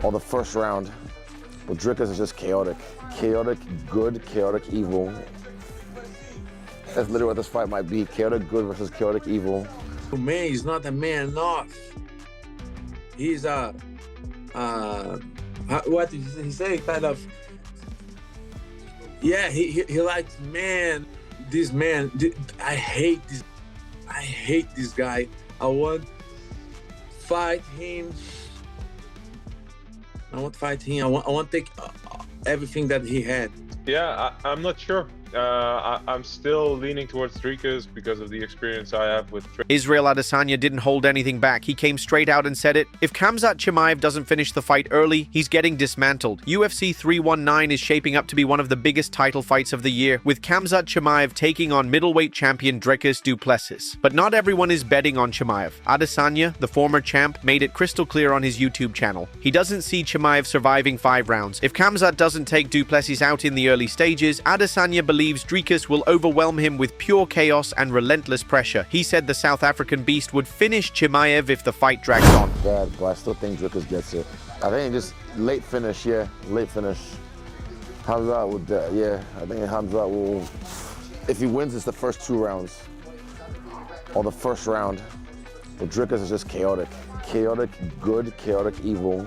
or the first round. But Dricus is just chaotic. Chaotic good, chaotic evil. That's literally what this fight might be. Chaotic good versus chaotic evil. Man, he's not a man enough. He's what did he say? Kind of, yeah, he likes man. This man, I hate this guy. I want to fight him. I want to take everything that he had. Yeah, I'm not sure. I'm still leaning towards Dricus because of the experience I have with Israel Adesanya didn't hold anything back. He came straight out and said it. If Khamzat Chimaev doesn't finish the fight early, he's getting dismantled. UFC 319 is shaping up to be one of the biggest title fights of the year, with Khamzat Chimaev taking on middleweight champion Dricus Du Plessis. But not everyone is betting on Chimaev. Adesanya, the former champ, made it crystal clear on his YouTube channel. He doesn't see Chimaev surviving 5 rounds. If Khamzat doesn't take Du Plessis out in the early stages, Adesanya believes Dricus will overwhelm him with pure chaos and relentless pressure. He said the South African beast would finish Chimaev if the fight drags on. Bad, but I still think Dricus gets it. I think just late finish, yeah, late finish. Khamzat would, yeah, I think Khamzat will, if he wins, it's the first 2 rounds, or the first round. But Dricus is just chaotic. Chaotic good, chaotic evil.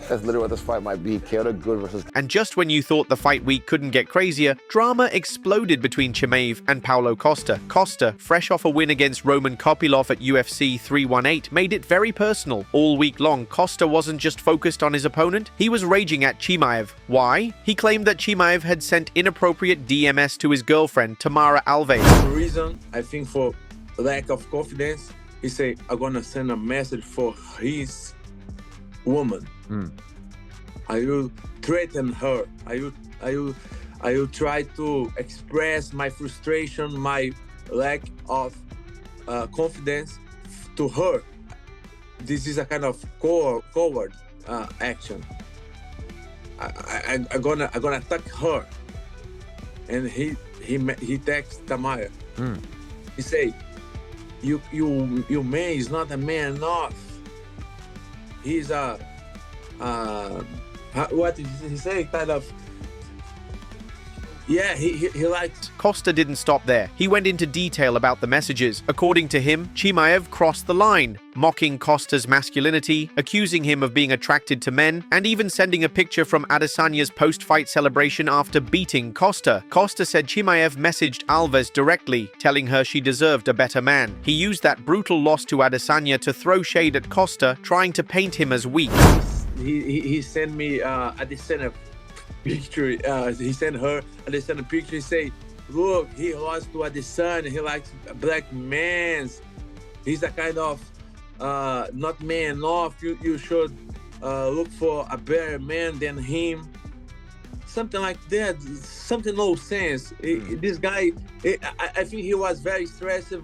That's literally what this fight might be. Chaotic good versus... And just when you thought the fight week couldn't get crazier, drama exploded between Chimaev and Paulo Costa. Costa, fresh off a win against Roman Kopylov at UFC 318, made it very personal. All week long, Costa wasn't just focused on his opponent, he was raging at Chimaev. Why? He claimed that Chimaev had sent inappropriate DMS to his girlfriend, Tamara Alves. The reason, I think, for lack of confidence, he said, I'm gonna send a message for his woman. I will threaten her. I will try to express my frustration, my lack of confidence to her. This is a kind of coward action. I'm gonna attack her. And he texts Tamara. He say, you man is not a man enough. He's a what did he say? Kind of, yeah, he likes... Costa didn't stop there. He went into detail about the messages. According to him, Chimaev crossed the line, mocking Costa's masculinity, accusing him of being attracted to men, and even sending a picture from Adesanya's post-fight celebration after beating Costa. Costa said Chimaev messaged Alves directly, telling her she deserved a better man. He used that brutal loss to Adesanya to throw shade at Costa, trying to paint him as weak. He sent me Adesanya picture. He sent her Adesanya picture. He say, look, he lost to Adesanya. He likes black men. He's a kind of not man enough. You should look for a better man than him. Something like that. Something no sense. This guy, I think he was very stressed. He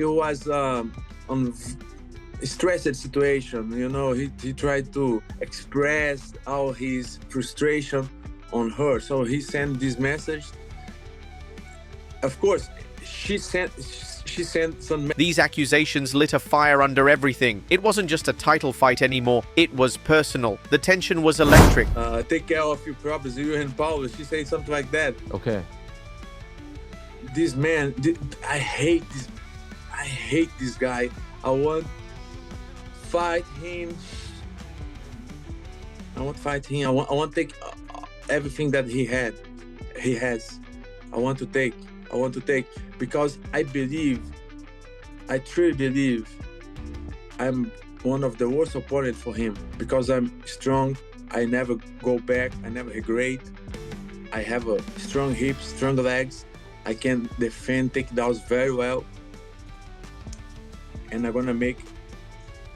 was on stressed situation, you know. He tried to express all his frustration on her, so he sent this message. Of course, she sent some... These accusations lit a fire under everything. It wasn't just a title fight anymore, it was personal. The tension was electric. Take care of your problems, you and Paulo. She said something like that. Okay. This man, I hate this guy. I want fight him. I want to take everything that he has. I want to take because I truly believe I'm one of the worst opponents for him, because I'm strong. I never go back. I never regret. I have a strong hips, strong legs. I can defend takedowns very well. And I'm gonna make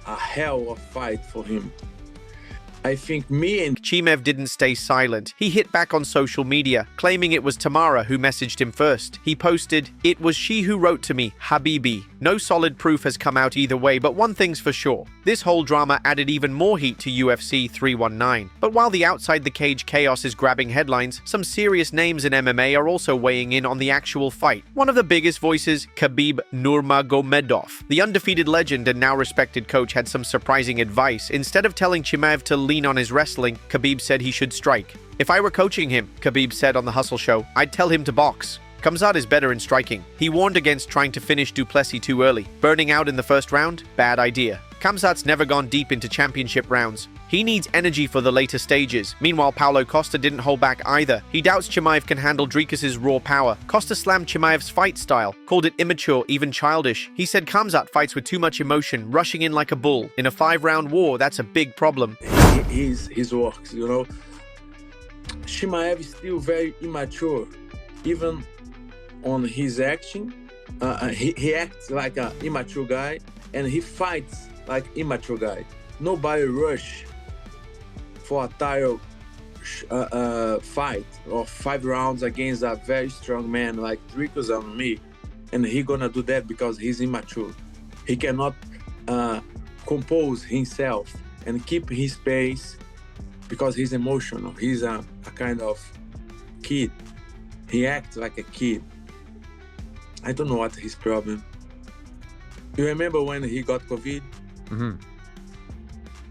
a hell of a fight for him. I think me and... Chimaev didn't stay silent. He hit back on social media, claiming it was Tamara who messaged him first. He posted, "It was she who wrote to me, Habibi. No solid proof has come out either way, but one thing's for sure. This whole drama added even more heat to UFC 319. But while the outside the cage chaos is grabbing headlines, some serious names in MMA are also weighing in on the actual fight. One of the biggest voices, Khabib Nurmagomedov. The undefeated legend and now respected coach had some surprising advice. Instead of telling Chimaev to lean on his wrestling, Khabib said he should strike. "If I were coaching him," Khabib said on The Hustle Show, "I'd tell him to box." Khamzat is better in striking. He warned against trying to finish Du Plessis too early. Burning out in the first round? Bad idea. Khamzat's never gone deep into championship rounds. He needs energy for the later stages. Meanwhile, Paulo Costa didn't hold back either. He doubts Chimaev can handle Dricus's raw power. Costa slammed Chimaev's fight style, called it immature, even childish. He said Khamzat fights with too much emotion, rushing in like a bull. In a 5-round war, that's a big problem. His works, you know. Chimaev is still very immature, even on his acting. He acts like an immature guy, and he fights like immature guy. Nobody rush for a title fight or 5 rounds against a very strong man like Dricus and me, and he gonna do that because he's immature. He cannot compose himself and keep his pace because he's emotional. He's a kind of kid. He acts like a kid. I don't know what his problem. You remember when he got COVID? Mm-hmm.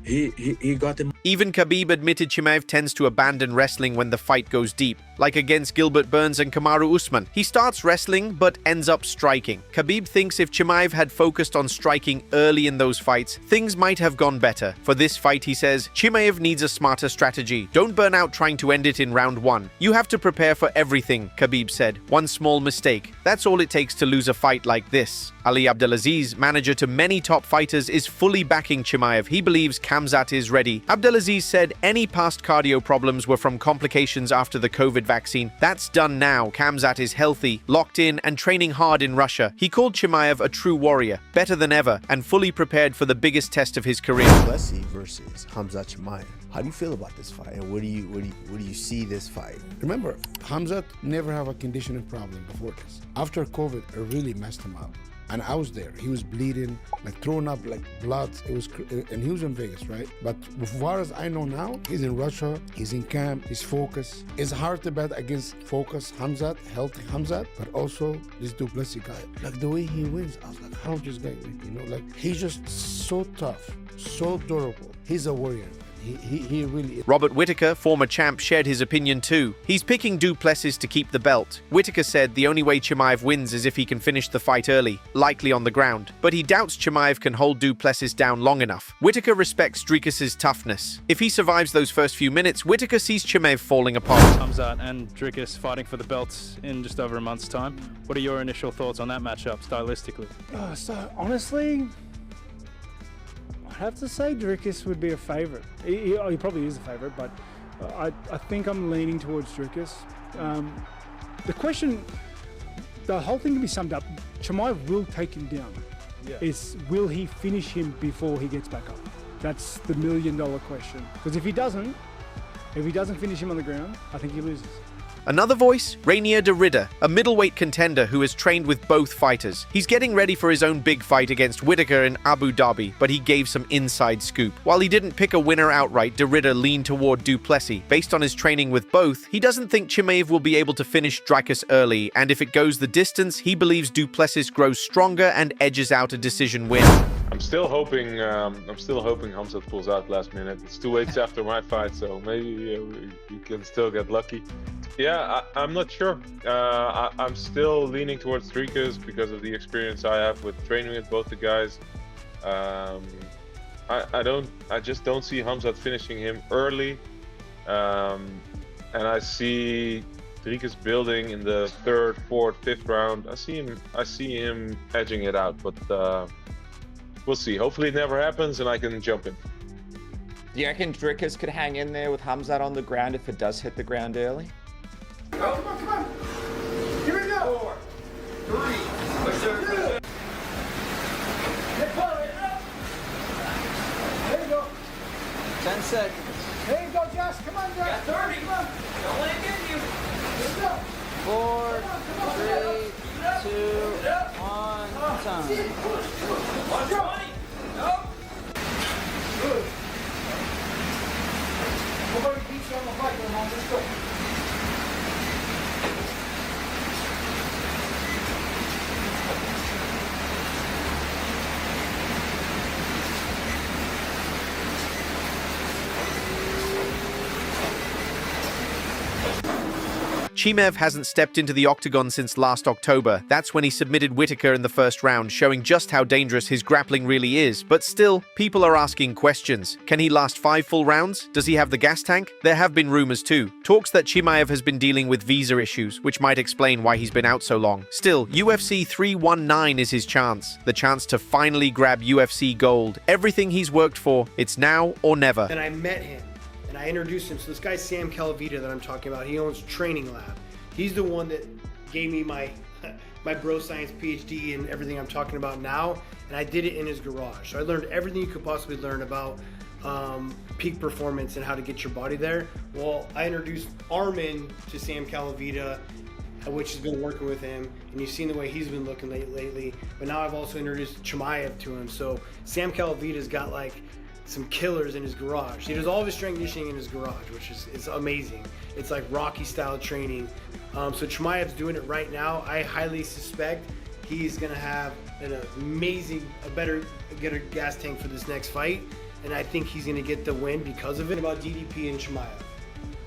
He got him. Even Khabib admitted Chimaev tends to abandon wrestling when the fight goes deep, like against Gilbert Burns and Kamaru Usman. He starts wrestling but ends up striking. Khabib thinks if Chimaev had focused on striking early in those fights, things might have gone better. For this fight, he says, Chimaev needs a smarter strategy. Don't burn out trying to end it in round 1. You have to prepare for everything, Khabib said. One small mistake. That's all it takes to lose a fight like this. Ali Abdelaziz, manager to many top fighters, is fully backing Chimaev. He believes Khamzat is ready. Abdelaziz said any past cardio problems were from complications after the COVID vaccine. That's done now. Khamzat is healthy, locked in, and training hard in Russia. He called Chimaev a true warrior, better than ever, and fully prepared for the biggest test of his career. Plessis versus Khamzat Chimaev. How do you feel about this fight, and where do you see this fight? Remember, Khamzat never have a conditioning problem before this. After COVID, it really messed him up. And I was there. He was bleeding, like throwing up like blood. And he was in Vegas, right? But as far as I know now, he's in Russia. He's in camp. He's focused. It's hard to bet against focused Khamzat, healthy Khamzat, but also this Du Plessis guy. Like the way he wins, I was like, how this guy win? You know, like he's just so tough, so durable. He's a warrior. He really is. Robert Whittaker, former champ, shared his opinion too. He's picking Du Plessis to keep the belt. Whittaker said the only way Chimaev wins is if he can finish the fight early, likely on the ground. But he doubts Chimaev can hold Du Plessis down long enough. Whittaker respects Dricus's toughness. If he survives those first few minutes, Whittaker sees Chimaev falling apart. Khamzat and Dricus fighting for the belts in just over a month's time. What are your initial thoughts on that matchup, stylistically? So honestly, I'd have to say Dricus would be a favourite. He probably is a favourite, but I think I'm leaning towards Dricus. The whole thing can be summed up. Chimaev will take him down. Yeah. Will he finish him before he gets back up? That's the $1 million question. Because if he doesn't finish him on the ground, I think he loses. Another voice? Rainier de Ridder, a middleweight contender who has trained with both fighters. He's getting ready for his own big fight against Whittaker in Abu Dhabi, but he gave some inside scoop. While he didn't pick a winner outright, de Ridder leaned toward Du Plessis. Based on his training with both, he doesn't think Chimaev will be able to finish Dricus early, and if it goes the distance, he believes Du Plessis grows stronger and edges out a decision win. I'm still hoping Khamzat pulls out last minute. It's 2 weeks after my fight, so maybe we can still get lucky. Yeah, I'm not sure. I'm still leaning towards Dricus because of the experience I have with training with both the guys. I just don't see Khamzat finishing him early, and I see Dricus building in the 3rd, 4th, 5th round. I see him edging it out, but we'll see. Hopefully it never happens and I can jump in. Do you reckon Dricus could hang in there with Khamzat on the ground if it does hit the ground early? Go, come on. Here we go. 4, 3, push there. There you go. 10 seconds. There you go, Josh. Come on, Josh. Got 30. Come on. Don't let it get you. Let's go. 4, 3, 2, 1. time. Nobody beats you on the fight, come on, let's go. Chimaev hasn't stepped into the octagon since last October. That's when he submitted Whittaker in the first round, showing just how dangerous his grappling really is. But still, people are asking questions. Can he last 5 full rounds? Does he have the gas tank? There have been rumors too. Talks that Chimaev has been dealing with visa issues, which might explain why he's been out so long. Still, UFC 319 is his chance. The chance to finally grab UFC gold. Everything he's worked for, it's now or never. And I met him. And I introduced him. So this guy's Sam Calavita that I'm talking about. He owns Training Lab. He's the one that gave me my bro science PhD and everything I'm talking about now. And I did it in his garage. So I learned everything you could possibly learn about peak performance and how to get your body there. Well, I introduced Armin to Sam Calavita, which has been working with him, and you've seen the way he's been looking lately. But now I've also introduced Chimaev to him. So Sam Calavita's got like some killers in his garage. He does all of his strength conditioning in his garage, which is amazing. It's like Rocky style training. So Chimaev's doing it right now. I highly suspect he's gonna have an amazing, a better gas tank for this next fight, and I think he's gonna get the win because of it. About DDP and Chimaev,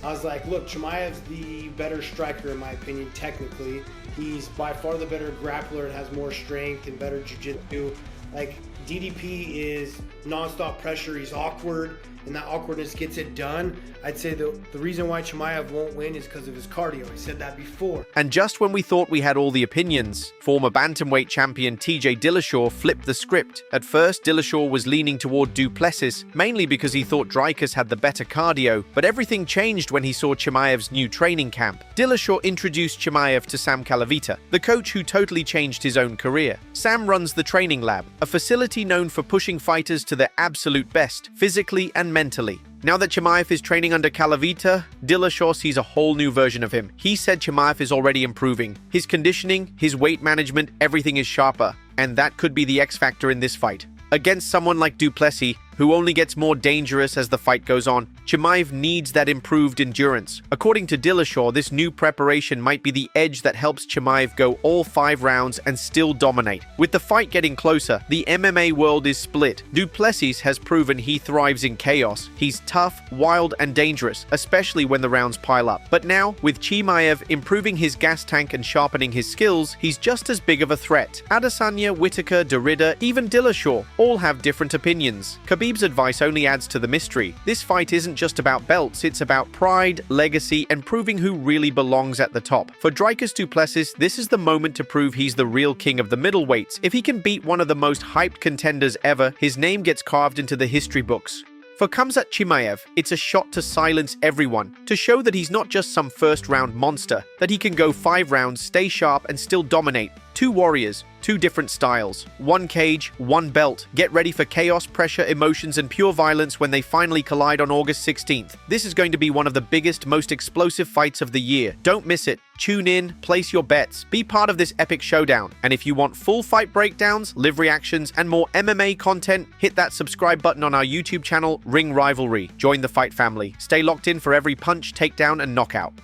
I was like, look, Chimaev's the better striker in my opinion. Technically, he's by far the better grappler and has more strength and better jiu-jitsu. Like, DDP is non-stop pressure. He's awkward, and that awkwardness gets it done. I'd say the reason why Chimaev won't win is because of his cardio. I said that before. And just when we thought we had all the opinions, former bantamweight champion TJ Dillashaw flipped the script. At first, Dillashaw was leaning toward Du Plessis, mainly because he thought Dricus had the better cardio, but everything changed when he saw Chimaev's new training camp. Dillashaw introduced Chimaev to Sam Calavita, the coach who totally changed his own career. Sam runs the Training Lab, a facility known for pushing fighters to their absolute best, physically and mentally. Now that Chimaev is training under Calavita, Dillashaw sees a whole new version of him. He said Chimaev is already improving. His conditioning, his weight management, everything is sharper. And that could be the X factor in this fight. Against someone like Du Plessis, who only gets more dangerous as the fight goes on, Chimaev needs that improved endurance. According to Dillashaw, this new preparation might be the edge that helps Chimaev go all 5 rounds and still dominate. With the fight getting closer, the MMA world is split. Du Plessis has proven he thrives in chaos. He's tough, wild, and dangerous, especially when the rounds pile up. But now, with Chimaev improving his gas tank and sharpening his skills, he's just as big of a threat. Adesanya, Whittaker, Derrida, even Dillashaw all have different opinions. Khabib's advice only adds to the mystery. This fight isn't just about belts, it's about pride, legacy, and proving who really belongs at the top. For Dricus Du Plessis, this is the moment to prove he's the real king of the middleweights. If he can beat one of the most hyped contenders ever, his name gets carved into the history books. For Khamzat Chimaev, it's a shot to silence everyone, to show that he's not just some first-round monster, that he can go 5 rounds, stay sharp, and still dominate. 2 warriors, 2 different styles, 1 cage, 1 belt. Get ready for chaos, pressure, emotions, and pure violence when they finally collide on August 16th. This is going to be one of the biggest, most explosive fights of the year. Don't miss it. Tune in, place your bets, be part of this epic showdown. And if you want full fight breakdowns, live reactions, and more MMA content, hit that subscribe button on our YouTube channel, Ring Rivalry. Join the fight family. Stay locked in for every punch, takedown, and knockout.